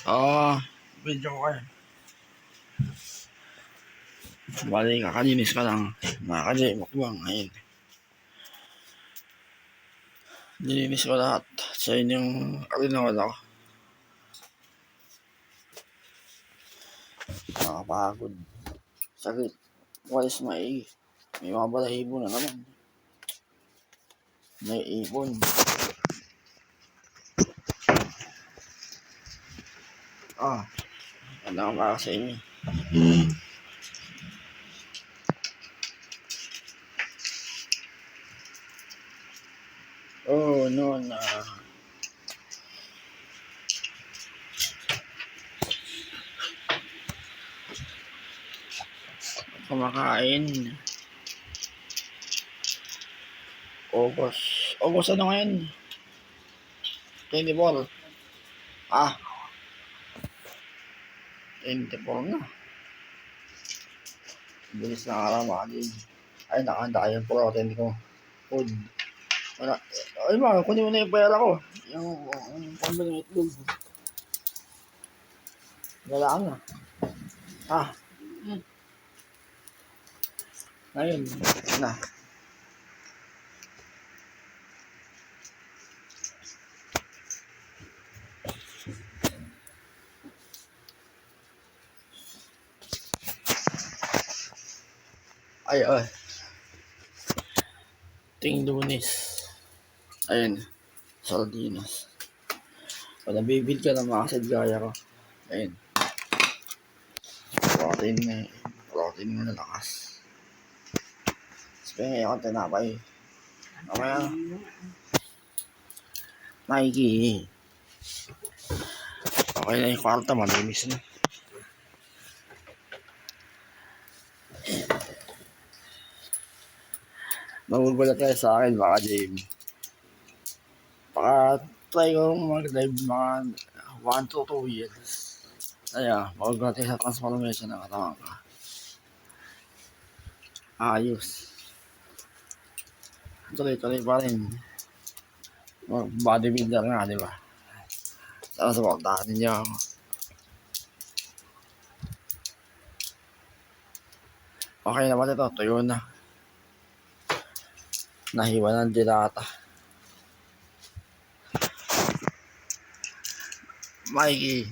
Oo, video ko kayo. Bali, kakalinis ka lang. Mga kaji, mukbang. Ayun. Nilinis ko lahat. Sa inyong kalinawan ako. Nakapagod. Sakit. Walis maigi. May mga balahibo na naman. May ipon. Ano ang para sa inyo? Oh, no, na. Kumakain. August. August ano ngayon? 24. 24 na. Bilis na araw mga din. Ay, nakahanda yung protein ko. Food. Wala. Ay mga, kunin mo na yung pera ko. Yung pambili ng itlog. Galaan na. Ngayon. Na. Ay. Ting Lunes. Ayun. Sardinas. Pag nabibid ka ng mga gaya ko. Ayun. Protein na lakas. Sabi ngayon, tinapay. Mamaya. Nike. Okay na yung kwarta, malinis na. Magugulat kayo sa akin, baka Jamie. Baka try ko mag-live mga 1 to 2 years. Kaya, magugulat kayo sa transformation ng katawan ka. Ayos. Tuloy-tuloy pa rin. Bodybuilder nga, di ba? Sana supportahan ninyo ako. Okay naman ito, tuyo na. Nahiwa ng dilata. Mikey,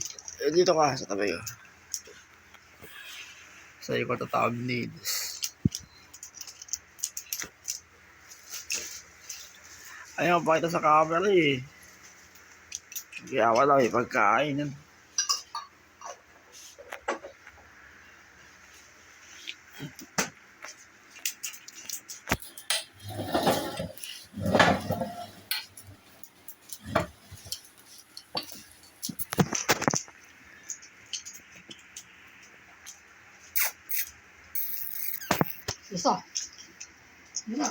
dito ka sa tabi ko. Sa'yo ko tatawag needs. Ayaw pa kita sa camera eh. Kaya wala may pagkain yan. Isa. Muna.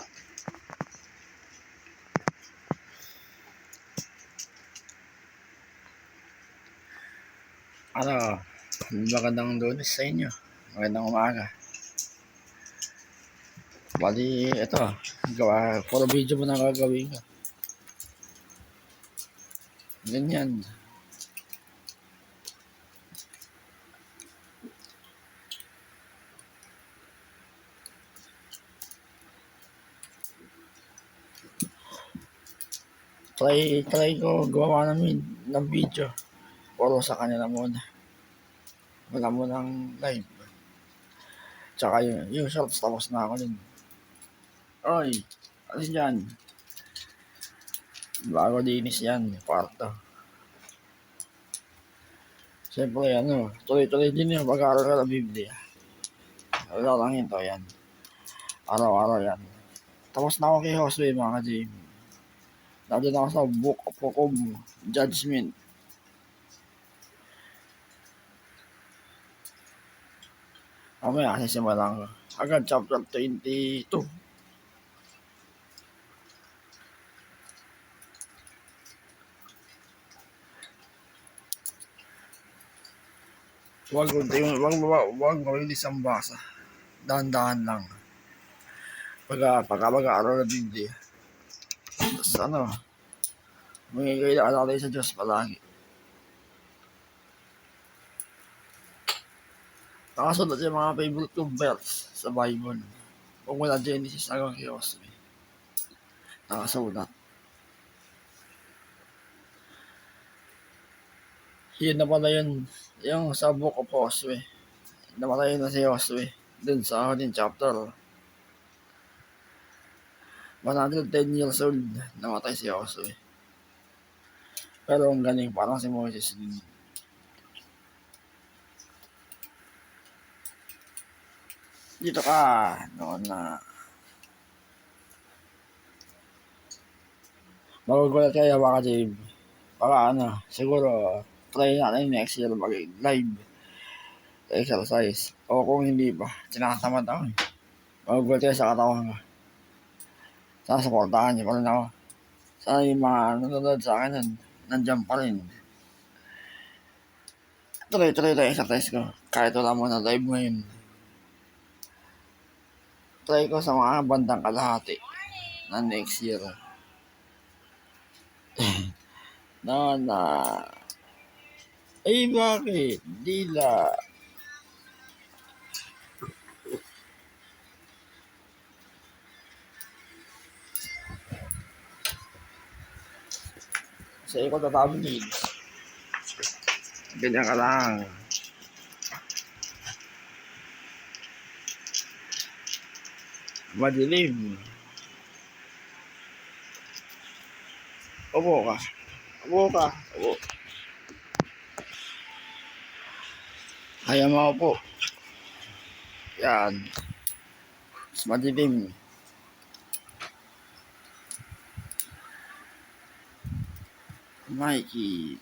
Magandang Lunes sa inyo. Magandang umaga. Bali, ito. Puro video mo na gagawin ka. Ganyan. Try ko gawa ng video. Puro sa kanila muna. Wala mo ng live. Tsaka yung shorts tapos na ako din. Oy, alis dyan. Bago dinis yan, kwarto. Siyempre, tuloy-tuloy din yung pag-aaral ka ng Biblia. Wala lang ito, yan. Araw-araw yan. Tapos na ako kay Josue, mga ka-Jim. Nandun ako sa Book of Judgment. Mamaya kasi simulan ko. Agad chapter 22. Huwag mabilis ang basa. Dahan-dahan lang. Pagka-araw na Biblia. Tapos may kailangan natin sa Diyos palagi. Nakasunod yung mga favorite kong verse sa Bible. Kung mula Genesis hanggang kay Josue. Nakasulat. Yun na pala yun. Yung sa book of Josue. Namatay na si Josue. Dun sa huling chapter. 110 years old. Namatay si Josue. Pero ang galing, parang si Moses din. Dito ka. Noon na. Magugulat kayo baka Dave. Baka siguro try natin next year mag-live exercise. O kung hindi pa, tinatamad ako eh. Magugulat kayo sa katawan ko. Sana supportahan niyo pa rin ako. Sana yung mga nanonood sa akin nandiyan pa rin. Tuloy-tuloy lang exercise ko. Kahit wala mo na live ngayon. Try ko sa mga bandang kalahati na next year. Na. Ay bakit? Dila. Sa ikot na tabi. Ganyan ka lang. Madilim. Upo ka. Upo. Ayaw mo po. Yan. Mas madilim. Mikey.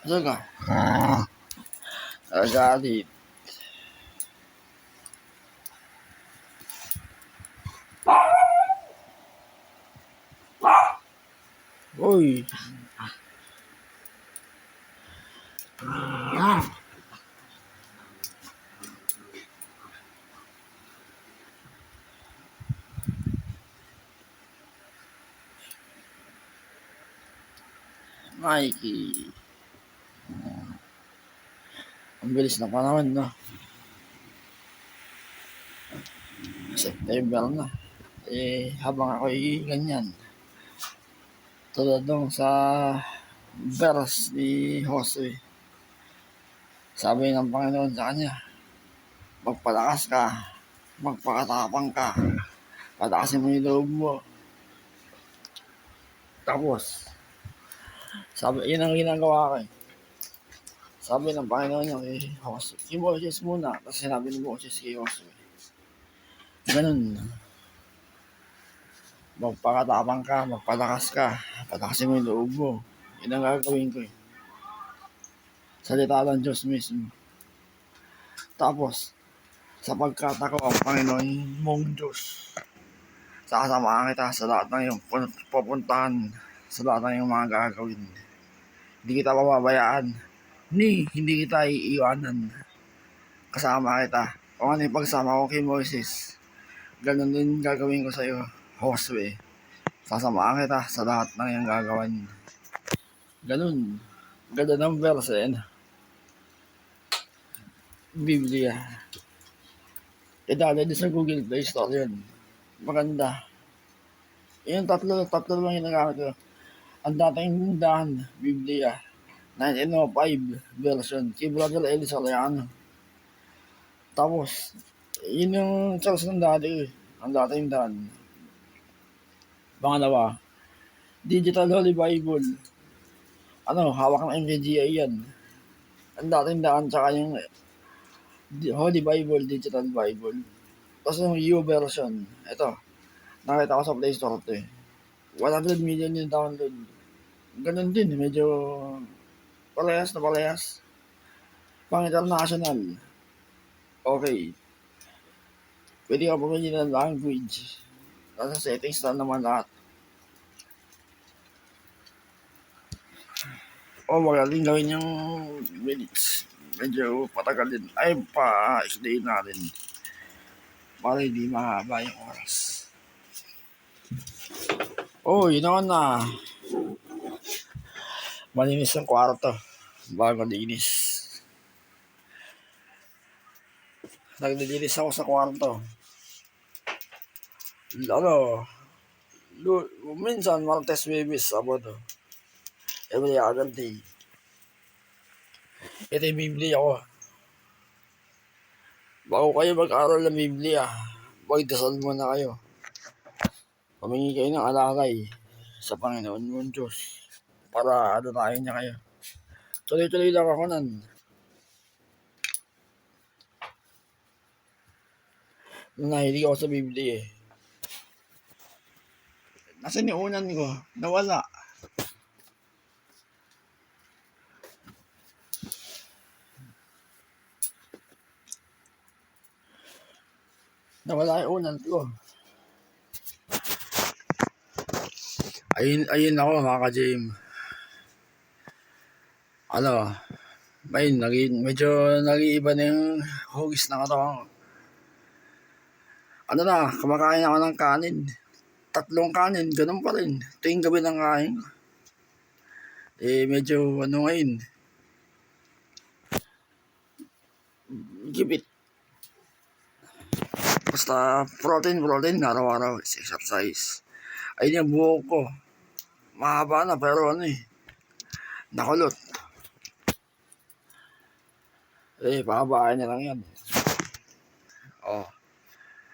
Ano ka? Agalit. Uy. Mikey. Ang bilis na panahon, no? September na. Habang ako'y ganyan. Tulad nung sa verse ni Josue. Sabi ng Panginoon sa kanya, magpalakas ka, magpakatapang ka, patakasin mo yung loob mo. Tapos, sabi, yun ang ginagawa ko eh. Sabi ng Panginoon niya kay Josue, kay Moses muna, kasi sinabi ni Moses kay Josue. Ganun. Magpakatapang ka, magpalakas ka, patakasin mo yung loob mo. Yun ang gagawin ko eh. Salita ng Diyos mismo. Tapos, sapagkat ako ang Panginoon mong Diyos, sasamahan kita sa lahat ng iyong pupuntahan, sa lahat ng iyong mga gagawin. Hindi kita pababayaan, hindi kita iiwanan. Kasama kita. Kung ano yung pagsama ko kay Moses, ganun din gagawin ko sa iyo, Josue. Sasamahan kita sa lahat ng iyong gagawin. Ganun. Ganda ng verse eh. Biblia. Idali din sa Google Play Store yun. Maganda. Yung tatlo lang yung nagamit ko. Ang dating dahan, Biblia. 1905 version. Kay Brother Eli Soriano. Tapos, yun yung Charles ng dati eh. Ang dating dahan. Pangalawa, Digital Holy Bible. Hawak ng MKGI yan. Ang dating dahan, tsaka yung Holy Bible, Digital Bible. Tapos yung U version, ito, nakita ko sa Play Store ito eh. 100 million yung download. Ganun din, medyo parehas na parehas. Pang international. Okay. Pwede ka pumili ng language. Nasa settings na naman lahat. Magaling gawin yung minutes. Medyo patagal din. Ay, pa-explain natin. Para hindi mahaba yung oras. Yun naman na. Malinis ang kwarto. Bago linis. Naglilinis ako sa kwarto. Ano, minsan Martes, Webes, Sabado. Every other day. Ito yung Biblia ko. Bago kayo mag-aral ng Biblia, magdasal muna kayo. Humingi kayo ng alakay sa Panginoon mong Diyos para adutahin niya kayo. Tuloy-tuloy lang ako nun. Nahilig ako sa Biblia eh. Nasa niunan ko, nawala. Nawala yung unan ko. Ayun ako mga ka-Jim. Ano, medyo nag-iiba na yung hugis ng katawan ko. Ano na, kumakain ako ng kanin. 3 kanin, ganun pa rin. Tuwing gabi ng kain. Medyo ano ngayon. Gipit. Basta protein, araw-araw. Exercise. Ayun yung buhok ko. Mahaba na, pero nakulot. Pababain na lang yan.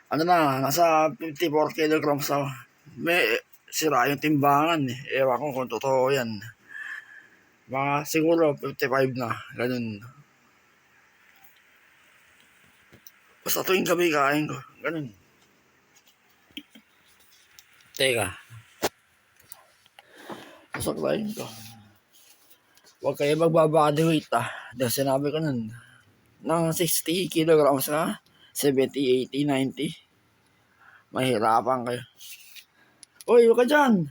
Ano na, nasa 54 kilograms ako. May sira yung timbangan eh. Ewan ko kung totoo yan. Mga siguro 55 na, ganun. Basta tuwing gabi kain ko, ganun. Teka. Sasaklayin ko. Huwag kayo magbabody dahil sinabi ko nun. Nang 60 kilograms ka, 70, 80, 90. Mahirapan kayo. Uy, huwag ka dyan!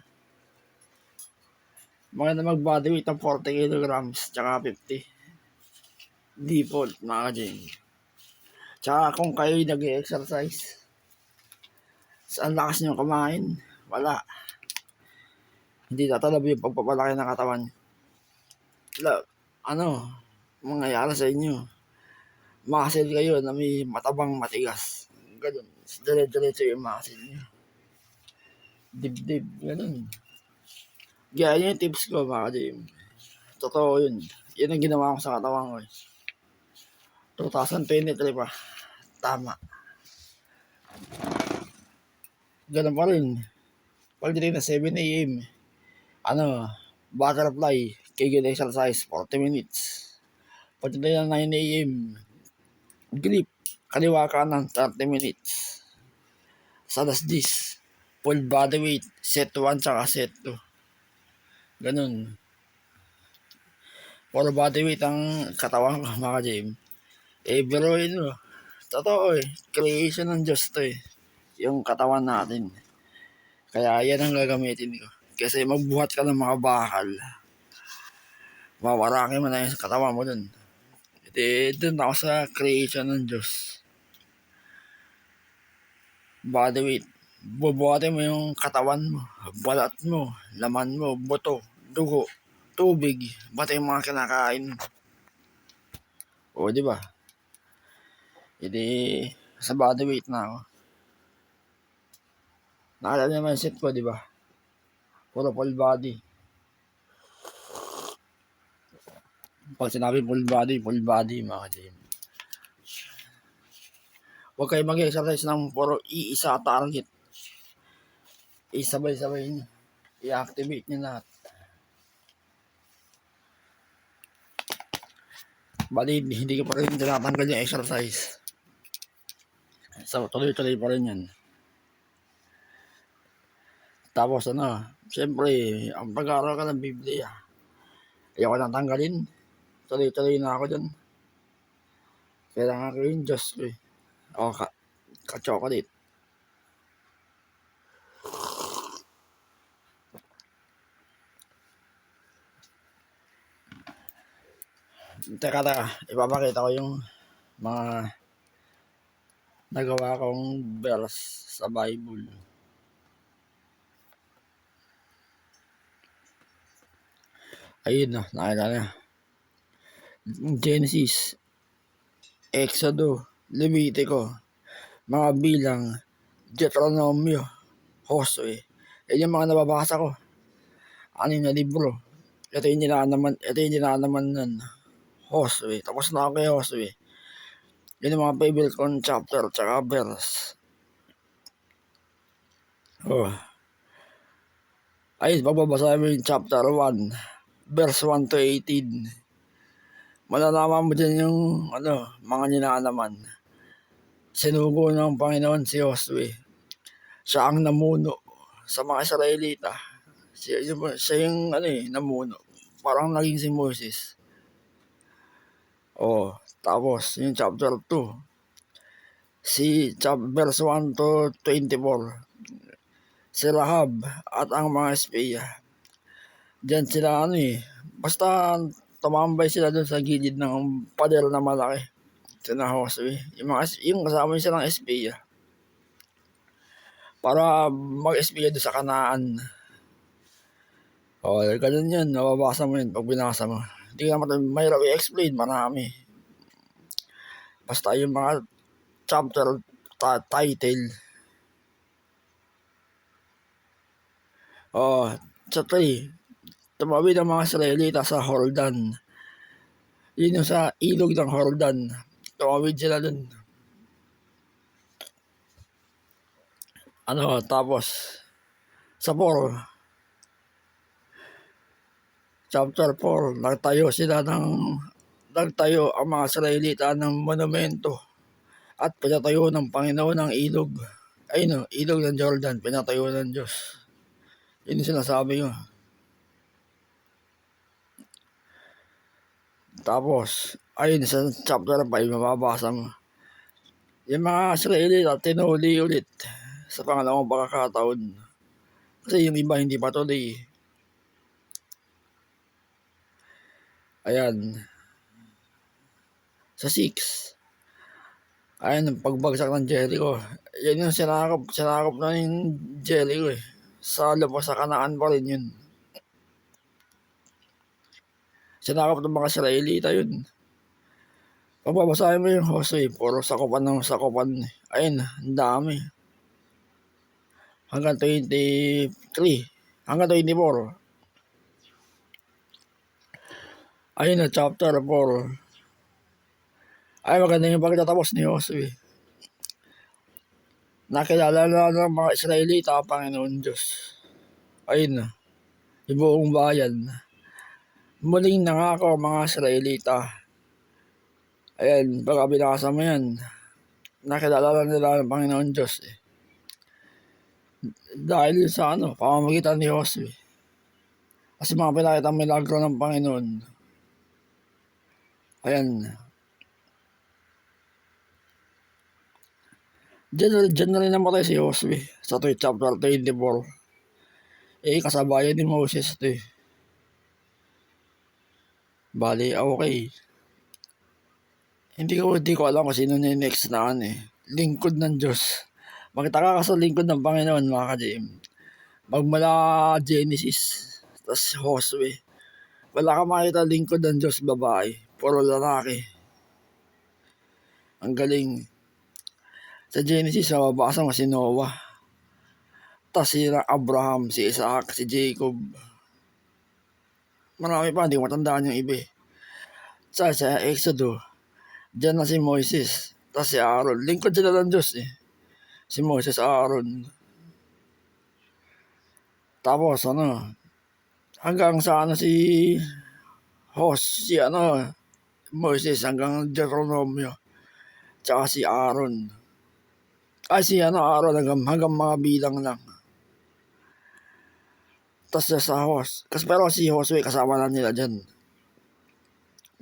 Maganda mag-bodyweight ng 40 kilograms tsaka 50. Default, mga ka-Jim. Tsaka kung kayo nag-exercise, saan lakas nyo kumain? Wala. Hindi tatalab yung pagpapalaki ng katawan. Mangyayari sa inyo? Muscle kayo na may matabang matigas. Ganun. Dire-diretso yung muscle nyo. Dibdib. Ganun. Kaya yun yung tips ko mga ka-Jim. Totoo yun. Yun ang ginawa ko sa katawan ko 2023 pa. Tama. Ganun pa rin. Pagdating na 7 a.m. Butterfly. Kegel exercise. 40 minutes. Pagdating na 9 a.m. Grip. Kaliwa kanan. 30 minutes. Sa alas 10. Full body weight. Set 1 tsaka set 2. Ganun. Full body weight ang katawan ko mga ka-Jim. Biruin mo. Totoo creation ng Diyos to yung katawan natin. Kaya yan ang gagamitin ko. Kasi magbuhat ka ng mga bakal. Mawaraki mo na yung katawan mo dun. Dun ako sa creation ng Diyos. Body weight. Bubuhatin mo yung katawan mo. Balat mo. Laman mo. Buto. Dugo. Tubig. Bata yung mga kinakain. Di ba? Sa body weight na ako. Naalala naman yung set ko, di ba? Puro full body. Pag sinabi full body, mga ka-Jim. Huwag kayo mag-exercise ng puro iisa target. Isabay-sabay nyo. I-activate nyo lahat. Bali, hindi ko pa rin tinatanggal yung exercise. So, tuloy-tuloy pa rin yan. Tapos siyempre, ang pag-aaral ka ng Biblia, ayoko nang tanggalin. Tuloy-tuloy na ako dyan. Kailangan ko yung Diyos ko ka-chocolate. Teka, ipapakita ko yung mga nagawa kong verse sa Bible. Ayun nakita na. Genesis, Exodo, Levitico, mga bilang, Deuteronomio, Josue. Yan yung mga nababasa ko. Anim na libro. Ito yung dinanaman nun. Josue. Tapos na ako kay Josue. Yun yung mga favorite kong chapter tsaka verse. Oh. Ayun, pagbabasa mo yung chapter 1, verse 1 to 18. Malalaman mo dyan yung mga ninanaman. Sinugo ng Panginoon si Josue. Siya ang namuno sa mga Israelita. Siya yung namuno. Parang naging si Moses. Tapos yung chapter 2. Verse 1 to 24. Si Rahab at ang mga espiya. Diyan sila basta tumambay sila doon sa gilid ng pader na malaki. Sina Josue. Yung kasama silang espiya. Para mag-espiya doon sa Kanaan. Ganun yun. Nababasa mo yun pag binasa mo. Hindi naman mahirap i-explain. Marami. Basta yung mga chapter title. Sa 3. Tumawid ang mga Israelita sa Jordan. Yun yung sa ilog ng Jordan. Tumawid sila dun. Tapos sa 4. Chapter 4, nagtayo ang mga Israelita ng monumento at pinatayo ng Panginoon ng ilog. Ilog ng Jordan, pinatayo ng Diyos. Yun yung sinasabi ko. Tapos, sa chapter 5, mababasa mo. Yung mga Israelita, tinuli ulit sa pangalawang pagkakataon. Kasi yung iba hindi patuloy. Sa 6. Pagbagsak ng Jericho. Yan yung sinakop na yung Jericho Sa labas sa Kanaan pa rin yun. Sinakop ng mga Israelita yun. Pagbabasahin mo yung Josue, puro sakupan. Ang dami. Hanggang 23. Hanggang 24. Chapter 4. Maganda yung pagtatapos ni Josue. Nakilala na ng mga Israelita ang Panginoon Diyos. Yung buong bayan. Muling nangako ang mga Israelita. Pagka binasa mo yan, nakilala nila ng Panginoon Diyos. Dahil sa pamamagitan ni Josue. Kasi mga pinakita ang milagro ng Panginoon. Diyan na rin namatay si Josue sa chapter 24. Kasabayan ni Moses ito Bali, okay. Hindi ko alam kung sino na yung next na lingkod ng Diyos. Magtaka ka sa lingkod ng Panginoon, mga ka-JM. Magmula Genesis, tas Josue. Wala ka makita lingkod ng Diyos babae. Puro lalaki. Ang galing. Sa Genesis, mababasa mo si Noah. Tas si Abraham, si Isaac, si Jacob. Marami pa, hindi ko matandaan yung iba. Sa Exodus, dyan na si Moses. Tas si Aaron. Lingkod sila ng Diyos Si Moses, Aaron. Tapos hanggang sa si Moses hanggang Deuteronomio. Tsaka si Aaron. Aaron hanggang mga bilang lang. Tas pero si Josue kasama na nila dyan.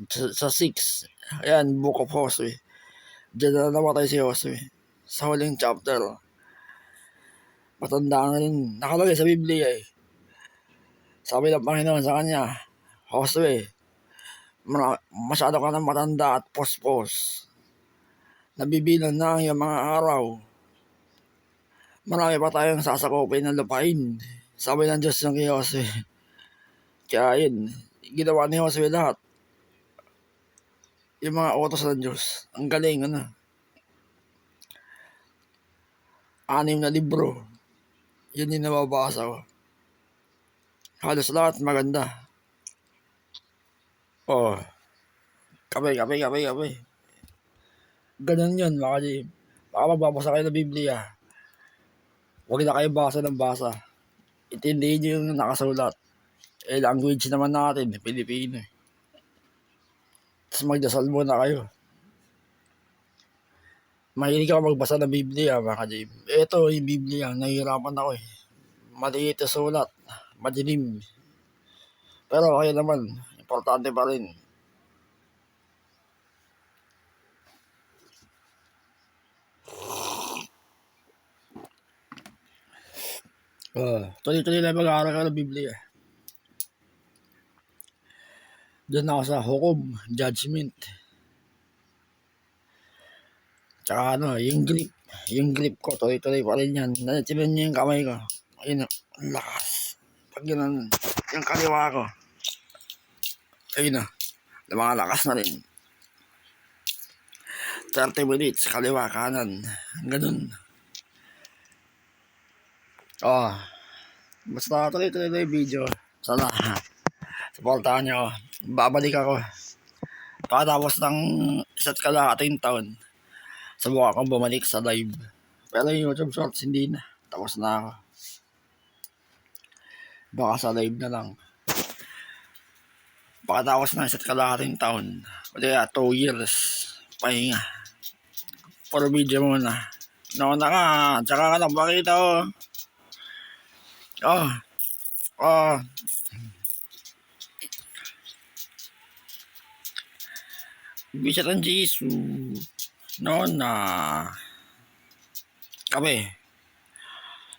Sa 6. Book of Josue. Diyan na namatay si Josue. Sa huling chapter. Matanda na rin. Nakalagay sa Biblia Sabi ng Panginoon sa kanya, Josue, masyado ka na matanda at pospos. Nabibilang na ang iyong mga araw. Marami pa tayong sasakupin ng lupain. Sabi ng Diyos ng kay Josue. Kaya ginawa ni Josue lahat. Yung mga utos ng Diyos. Ang galing, 6 na libro. Yun yung nababasa ko. Halos lahat maganda. Oh, kape. Ganun yun, mga Jim. Baka magbabasa kayo ng Biblia. Huwag na kayo basa ng basa. Intindihin nyo yung nakasulat. Language naman natin, Pilipino. Tapos magdasal muna kayo. Mahilig ako magbasa ng Biblia, mga Jim. Ito yung Biblia, nahihirapan ako eh. Maliit na sulat, madilim. Pero okay naman, importante pa rin. Tuloy-tuloy lang mag-aaral ka ng Biblia. Doon ako sa hukom, judgment. Tsaka yung grip ko, tuloy-tuloy pa rin yan. Nanatilan niyo yung kamay ko. Ayun, ang lakas. Pag yun, yung kaliwa ko. Ayun na, lumalakas na rin. 30 minutes, kaliwa, kanan. Ganun. Basta tuloy-tuloy na yung video. Sana, supportahan niyo ako. Babalik ako. Pagkatapos ng isa't kalahating taon, subukan akong bumalik sa live. Pero yung YouTube Shorts, hindi na. Tapos na ako. Baka sa live na lang. Pagkatapos ng isa't kalahating taon, o kaya 2 years, pahinga. Puro video muna. Nauna ka, tsaka ka lang makita ko. Bisat ang Jesu. Nauna. Kami.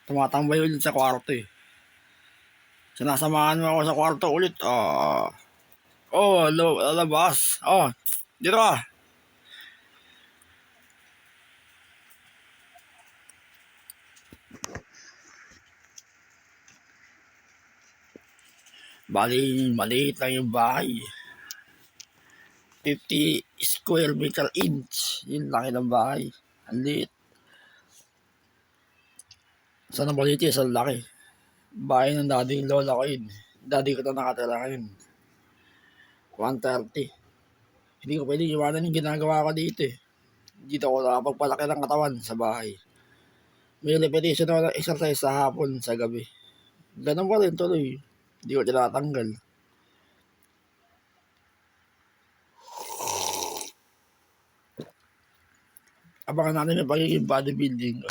Tumatambay ulit sa kwarto eh. Sinasamahan mo ako sa kwarto ulit. Labas. Dito ka. Maliit lang yung bahay. 50 square meter inch. Yun laki ng bahay. Ang liit. Sana baliti, sa laki. Bahay ng daddy yung lola ko yun. Daddy ko ito nakatira ngayon. 130. Hindi ko pwede iwanan yung ginagawa ko dito eh. Dito ako nakapagpalaki ng katawan sa bahay. May repetition ako ng exercise sa hapon, sa gabi. Ganun pa rin tuloy. Hindi ko tinatanggal. Abangan natin yung pagiging bodybuilding ko.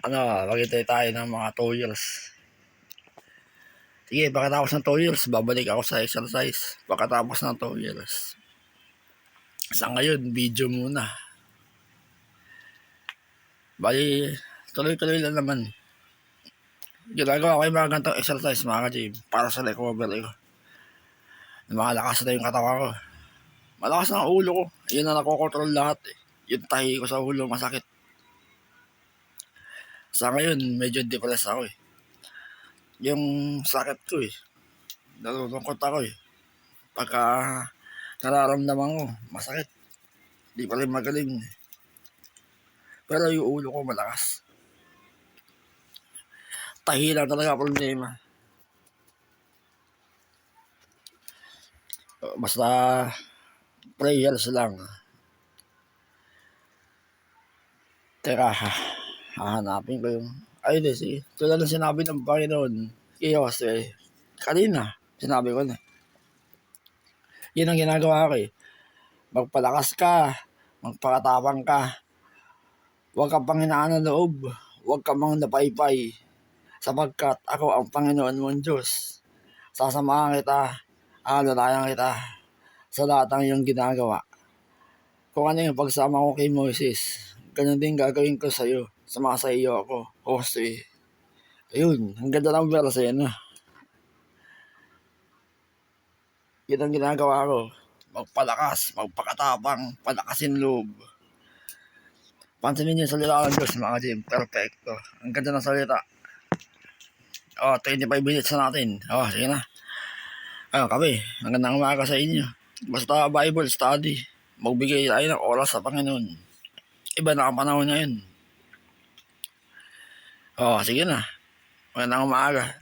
Magintay tayo ng mga 2 years. Sige, pagkatapos ng 2 years, babalik ako sa exercise. Pagkatapos ng 2 years. Sa ngayon, video muna. Bali, tuloy-tuloy lang naman. Ginagawa ko yung mga gantong exercise, mga ka-gym, para sa recovery ko. Malakas na yung katawan ko. Malakas na ang ulo ko. Yun na nakokontrol lahat eh. Yung tahi ko sa ulo, masakit. Sa ngayon, medyo depressed ako eh. Yung sakit ko eh. Nalulungkot ako eh. Pagka nararamdaman ko, masakit. Di pa rin magaling. Pero yung ulo ko malakas. Tahi lang talaga problema. Basta prayers lang. Teka, hahanapin ko yung... Ay, di, sige. Tulad ng sinabi ng Panginoon, kay Jose, kanina, sinabi ko na. Yun ang ginagawa ko eh. Magpalakas ka, magpakatapang ka. Huwag kang panghinaan ng loob. Huwag kang mga napaypay. Sapagkat ako ang Panginoon mong Diyos. Sasamahan kita, alalayan kita sa lahat ng iyong ginagawa. Kung ano yung pagsama ko kay Moises, ganun din gagawin ko sa iyo. Sumasa iyo ako, Jose. Ayun, ang ganda ng verse yan. Yun ang ginagawa ko. Magpalakas, magpakatapang, palakasin loob. Pansinin niyo yung salita ng Diyos, mga Jim. Perfecto. Ang ganda ng salita. 25 minutes na natin. Sige na. Kami, magandang umaga sa inyo. Basta Bible study. Magbigay tayo ng oras sa Panginoon. Iba na ang panahon ngayon. Oo, sige na. Magandang umaga.